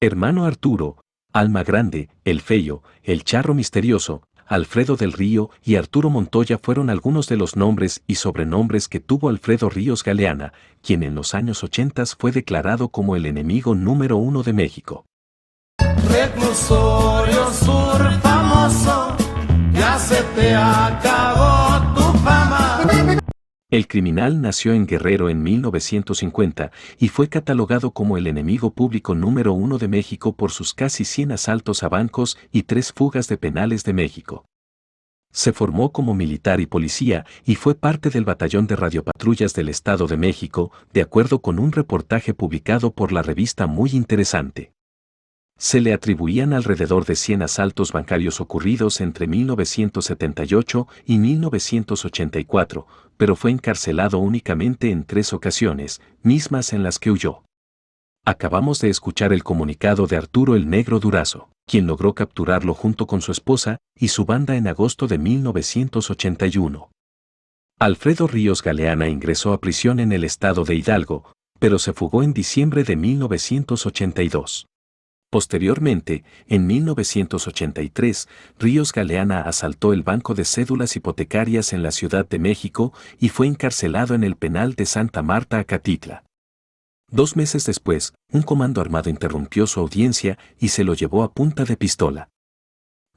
Hermano Arturo, Alma Grande, El Feyo, El Charro Misterioso, Alfredo del Río y Arturo Montoya fueron algunos de los nombres y sobrenombres que tuvo Alfredo Ríos Galeana, quien en los años 80 fue declarado como el enemigo número 1 de México. Reclusorio Sur famoso, ya se te acabó tu fama. El criminal nació en Guerrero en 1950 y fue catalogado como el enemigo público número 1 de México por sus casi 100 asaltos a bancos y 3 fugas de penales de México. Se formó como militar y policía y fue parte del batallón de radiopatrullas del Estado de México, de acuerdo con un reportaje publicado por la revista Muy Interesante. Se le atribuían alrededor de 100 asaltos bancarios ocurridos entre 1978 y 1984, pero fue encarcelado únicamente en 3 ocasiones, mismas en las que huyó. Acabamos de escuchar el comunicado de Arturo el Negro Durazo, quien logró capturarlo junto con su esposa y su banda en agosto de 1981. Alfredo Ríos Galeana ingresó a prisión en el estado de Hidalgo, pero se fugó en diciembre de 1982. Posteriormente, en 1983, Ríos Galeana asaltó el Banco de Cédulas Hipotecarias en la Ciudad de México y fue encarcelado en el penal de Santa Marta, Acatitla. 2 meses después, un comando armado interrumpió su audiencia y se lo llevó a punta de pistola.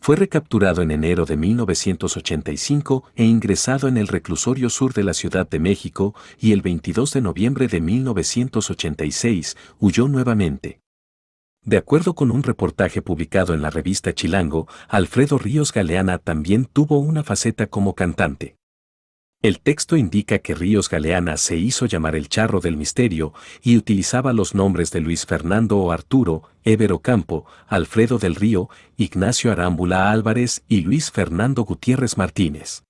Fue recapturado en enero de 1985 e ingresado en el reclusorio sur de la Ciudad de México y el 22 de noviembre de 1986 huyó nuevamente. De acuerdo con un reportaje publicado en la revista Chilango, Alfredo Ríos Galeana también tuvo una faceta como cantante. El texto indica que Ríos Galeana se hizo llamar el Charro del Misterio y utilizaba los nombres de Luis Fernando o Arturo, Ever Ocampo, Alfredo del Río, Ignacio Arámbula Álvarez y Luis Fernando Gutiérrez Martínez.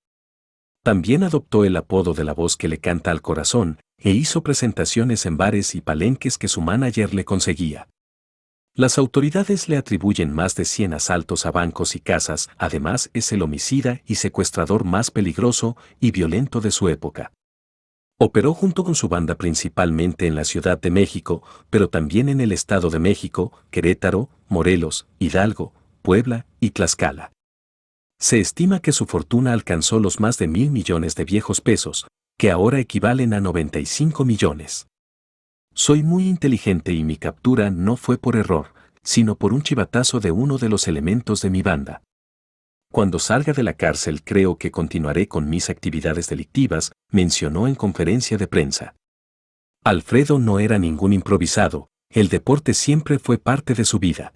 También adoptó el apodo de la voz que le canta al corazón e hizo presentaciones en bares y palenques que su manager le conseguía. Las autoridades le atribuyen más de 100 asaltos a bancos y casas, además es el homicida y secuestrador más peligroso y violento de su época. Operó junto con su banda principalmente en la Ciudad de México, pero también en el Estado de México, Querétaro, Morelos, Hidalgo, Puebla y Tlaxcala. Se estima que su fortuna alcanzó los más de 1,000 millones de viejos pesos, que ahora equivalen a 95 millones. Soy muy inteligente y mi captura no fue por error, sino por un chivatazo de uno de los elementos de mi banda. Cuando salga de la cárcel creo que continuaré con mis actividades delictivas, mencionó en conferencia de prensa. Alfredo no era ningún improvisado, el deporte siempre fue parte de su vida.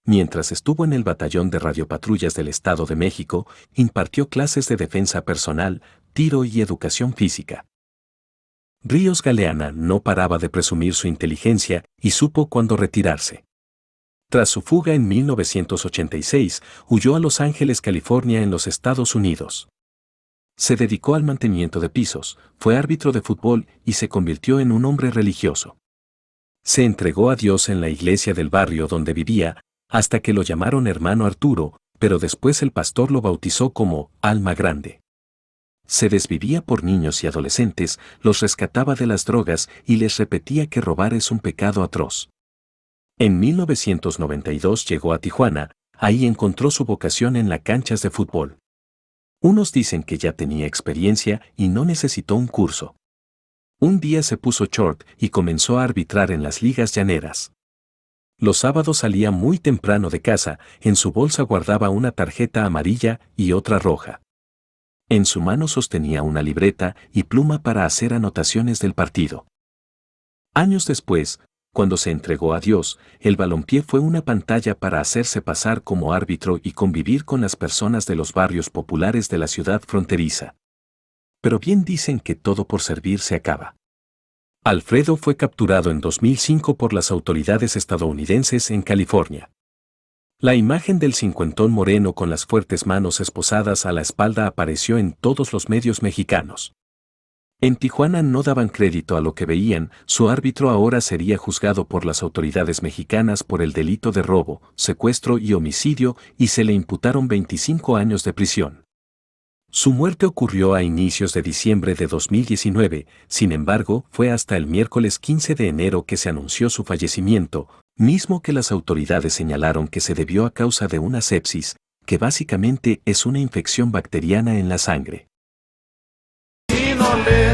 Mientras estuvo en el batallón de radiopatrullas del Estado de México, impartió clases de defensa personal, tiro y educación física. Ríos Galeana no paraba de presumir su inteligencia y supo cuándo retirarse. Tras su fuga en 1986, huyó a Los Ángeles, California, en los Estados Unidos. Se dedicó al mantenimiento de pisos, fue árbitro de fútbol y se convirtió en un hombre religioso. Se entregó a Dios en la iglesia del barrio donde vivía, hasta que lo llamaron hermano Arturo, pero después el pastor lo bautizó como Alma Grande. Se desvivía por niños y adolescentes, los rescataba de las drogas y les repetía que robar es un pecado atroz. En 1992 llegó a Tijuana, ahí encontró su vocación en las canchas de fútbol. Unos dicen que ya tenía experiencia y no necesitó un curso. Un día se puso short y comenzó a arbitrar en las ligas llaneras. Los sábados salía muy temprano de casa, en su bolsa guardaba una tarjeta amarilla y otra roja. En su mano sostenía una libreta y pluma para hacer anotaciones del partido. Años después, cuando se entregó a Dios, el balompié fue una pantalla para hacerse pasar como árbitro y convivir con las personas de los barrios populares de la ciudad fronteriza. Pero bien dicen que todo por servir se acaba. Alfredo fue capturado en 2005 por las autoridades estadounidenses en California. La imagen del cincuentón moreno con las fuertes manos esposadas a la espalda apareció en todos los medios mexicanos. En Tijuana no daban crédito a lo que veían, su árbitro ahora sería juzgado por las autoridades mexicanas por el delito de robo, secuestro y homicidio y se le imputaron 25 años de prisión. Su muerte ocurrió a inicios de diciembre de 2019, sin embargo, fue hasta el miércoles 15 de enero que se anunció su fallecimiento, mismo que las autoridades señalaron que se debió a causa de una sepsis, que básicamente es una infección bacteriana en la sangre. Si no le